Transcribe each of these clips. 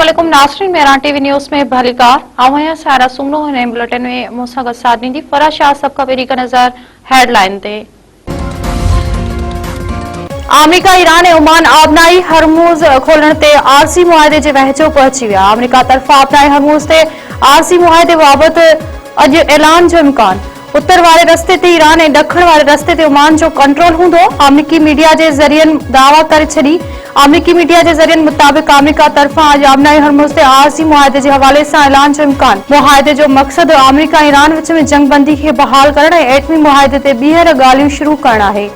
अस्सलामुअलैकुम नाज़रीन, मेरा टीवी न्यूज़ में भलीकार आवां सारा सुमनो ने बुलेटिन में मुसाग साथ दी फरा शाह सबका पेरी का नजर हेडलाइन ते अमेरिका ईरान ऐं ओमान आबनाई हरमूज़ खोलण ते आरसी मुआहिदे जे वहजो पहुची विया। अमेरिका तरफ़ां आबनाई हरमूज़ ते आरसी मुआहिदे बाबति अॼु ऐलान जो इम्कान। उत्तर वारे रस्ते ते ईरान ऐं ॾखण वारे रस्ते ते ओमान जो कंट्रोल हूंदो। अमरीकी मीडिया जे ज़रियनि दावा करे छॾी। अमरीकी मीडिया जे ज़रियनि मुताबिक़ अमेरिका तरफ़ां अॼु आबनाई हरमूज़ ते आरसी मुआहिदे जे हवाले सां ऐलान जो इम्कान। मुआहिदे जो मक़सदु अमेरिका ऐं ईरान विच में जंगबंदी खे बहाल करणु ऐं एटमी मुआहिदे ते ॿीहर ॻाल्हियूं शुरू करणु आहे।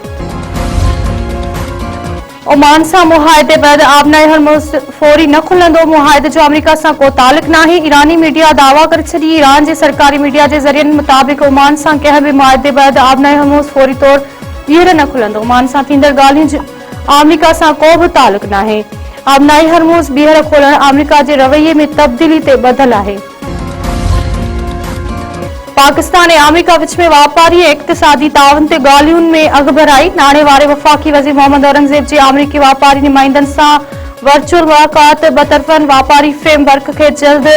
ओमान सां मुआहिदे बैदि आबनाई हरमूज़ फौरी न खुलंदो। मुआहिदे जो अमेरिका सां को तालुक नाहे। ईरानी मीडिया दावा करे छॾी। ईरान जे सरकारी मीडिया जे ज़रियनि मुताबिक़ ओमान सां कंहिं बि मुआहिदे बैदि आबनाई हरमूज़ फौरी तौर ॿीहर न खुलंदो। ओमान सां थींदड़ ॻाल्हियूं अमेरिका सां को बि तालुक नाहे। आबनाई हरमूज़ ॿीहर खोलणु अमेरिका जे रवैये में तब्दीली ते ॿधल आहे। पाकिस्तान ऐं अमेरिका विच में वापारी ऐं इक़्तिसादी ताउन ते ॻाल्हियुनि में अॻभराई। नाणे वारे वफ़ाक़ी वज़ीर मोहम्मद औरंगज़ेब जे अमरीकी वापारी नुमाइंदनि सां वर्चुअल मुलाक़ात। बतरफ़न वापारी फ्रेमवर्क खे जल्द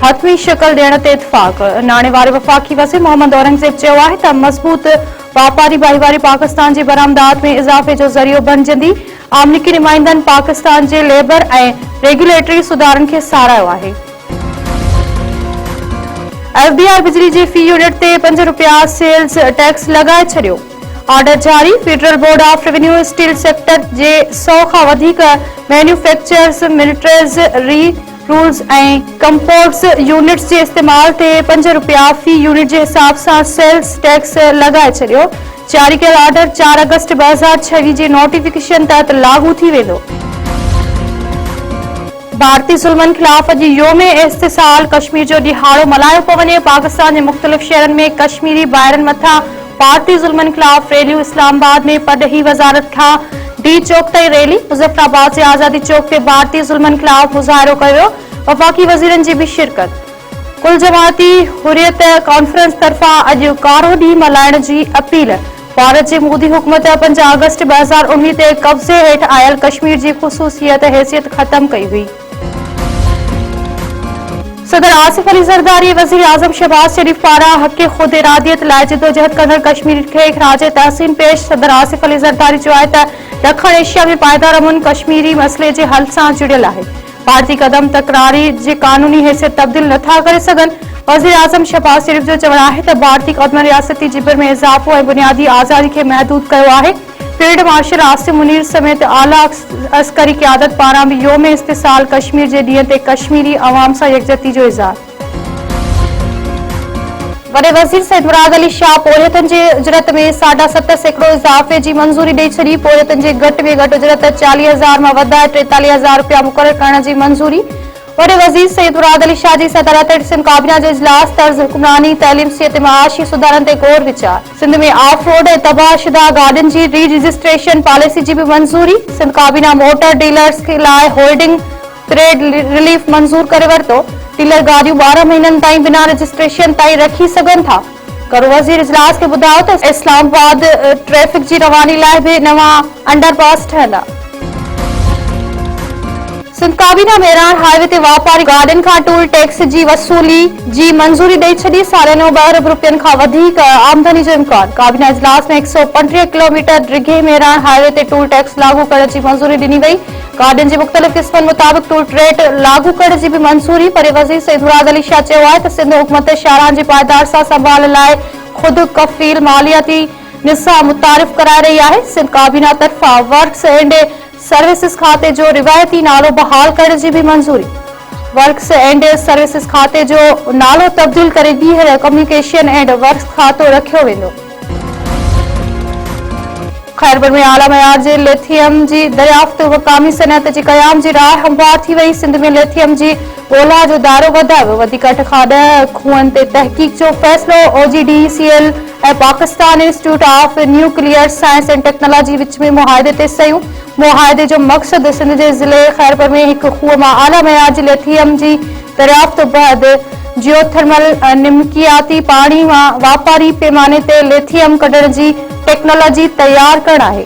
हतमी शक्ल ॾियण ते इतफ़ाक़। नाणे वारे वफ़ाक़ी वज़ीर मोहम्मद औरंगज़ेब चयो आहे त मज़बूत वापारी भाईवारी पाकिस्तान जी बरामदात में इज़ाफ़े जो ज़रियो बणिजंदी। अमरीकी नुमाइंदनि पाकिस्तान जे लेबर ऐं रेगुलेटरी सुधारनि खे साराहियो आहे। एफडीआर बिजली जे फी यूनिट ते ₹5 सेल्स टैक्स लॻाए छॾियो। ऑर्डर जारी। Federal board of revenue steel sector जे 100 खां वधीक मैन्युफैक्चरर्स मिलिट्रीज़ रूल्स ऐं कंपोर्ट्स यूनिट्स जे इस्तेमाल ते ₹5 फी यूनिट जे हिसाब सां सेल्स टैक्स लॻाए छॾियो। जारी कयल ऑर्डर 4 अगस्त 2026 जे नोटिफिकेशन तहत लागू थी वेंदो। भारतीय ज़ुल्मनि ख़िलाफ़ अॼु योम इस्तिसाल कश्मीर जो ॾिहाड़ो मल्हायो पियो वञे। पाकिस्तान जे मुख़्तलिफ़ शहरनि में कश्मीरी ॿाहिरनि मथां भारतीय ज़ुल्मनि ख़िलाफ़ रैलियूं। इस्लामाबाद में पॾही वज़ारत खां डी चौक ताईं रैली। मुज़फ़राबाद जे आज़ादी चौक ते भारतीय ज़ुल्मनि ख़िलाफ़ मुज़ाहिरो कयो वियो। वफ़ाक़ी वज़ीरनि जी बि शिरकत। कुल जमाती हुरियत कॉन्फ्रेंस तरफ़ां अॼु कारो ॾींहुं मल्हाइण जी अपील। भारत जे मोदी हुकूमत 5 अगस्त 2019 ते कब्ज़े हेठि आयल कश्मीर जी ख़ुसूसियत हैसियत ख़तम कई हुई। सदर आसिफ अली ज़रदारी वज़ीर आज़म शहबाज शरीफ पारां हक़ ख़ुद इरादियत लाइ जिदोजहद कंदड़ कश्मीर खे ख़राज तहसीन पेश। सदर आसिफ अली ज़रदारी चयो आहे त ॾखण एशिया में पाइदार अमन कश्मीरी मसइले जे हल सां जुड़ियल आहे। भारतीय क़दम तकरारी जे कानूनी हैसियत तब्दील नथा करे सघनि। वज़ीर आज़म शहबाज शरीफ जो चवणु आहे त भारतीय क़दम रियासती जिबर में इज़ाफ़ो ऐं बुनियादी आज़ादी खे महदूद कयो आहे। फील्ड मार्शल आसिम मुनीर समेत आला अस्करी क़यादत पारां बि योम इस्तिसाल कश्मीर जे ॾींहं ते कश्मीरी अवाम सां यकजहती जो इज़हार। वॾे वज़ीर सैयद मुराद अली शाह पोरियतनि जे उजरत में 7.5% इज़ाफ़े जी मंज़ूरी ॾेई छॾी। पोरियतनि जे घटि में घटि उजरत 40,000 मां वधाए 43,000 रुपया मुक़ररु करण जी मंज़ूरी। वॾे वज़ीर सैयद मुराद अली शाह जी सदारत हेठि सिंध काबीना जो इजलास। तर्ज़ हुक्मरानी तइलीम सिहत माशी सुधारनि ते गौर वीचार। सिंध में ऑफ रोड ऐं तबाह शुदा गाॾियुनि जी री रजिस्ट्रेशन पॉलिसी जी बि मंज़ूरी। सिंध काबीना मोटर डीलर्स लाइ होल्डिंग ट्रेड रिलीफ मंज़ूर करे वरितो। डीलर गाॾियूं 12 महीननि ताईं बिना रजिस्ट्रेशन ताईं रखी सघनि था। करो वज़ीर इजलास खे ॿुधायो त इस्लामाबाद ट्रैफ़िक जी रवानी लाइ बि नवां अंडरपास ठहंदा। सिंध काबीना मेरान हाईवे ते वापारी गाॾियुनि खां टोल टैक्स जी वसूली जी मंज़ूरी ॾेई छॾी। सालियानो 2 अरब रुपयनि खां वधीक आमदनी जो इम्कान। काबीना इजलास में 135 किलोमीटर डिघे मेरान हाईवे ते टोल टैक्स लागू करण जी मंज़ूरी ॾिनी वई। गाॾियुनि जे मुख़्तलिफ़ क़िस्मनि मुताबिक़ टोल रेट लागू करण जी बि मंज़ूरी। पर वज़ीर सैयद मुराद अली शाह चयो आहे त सिंध हुकूमत शाहरान जी पाइदार सां संभाल लाइ ख़ुदि कफ़ील मालियाती निसाब मुतारिफ़ कराए रही आहे। सिंध काबीना तरफ़ां वर्क्स एंड सर्विसिस खाते जो रिवायती नालो बहाल करण जी भी मंजूरी। वर्क्स एंड सर्विसिस खाते जो नालो तब्दील करे ॿीहर कम्युनिकेशन एंड वर्क्स खातो रखियो वेंदो। खैरपुर में आला मयार जे लिथियम जी दरियाफ़्त मक़ामी सनअत जी क़याम जी राह हमवार थी वई। सिंध में लिथियम जी ॻोल्हा जो दायरो वधायो वियो। वधीक 8 खां 10 खूहनि ते तहक़ीक़ जो फ़ैसिलो। OGDCL ऐं Pakistan institute of nuclear science and technology which में मुआहिदे ते सयूं। मुआहिदे जो मक़सदु सिंध जे ज़िले खैरपुर में हिकु खूह मां आला मयार जी लिथियम जी दरियाफ़्त बैदि जियोथर्मल निमकियाती पाणी मां वापारी पैमाने ते लिथियम कढण जी टेक्नोलॉजी तैयार करणु आहे।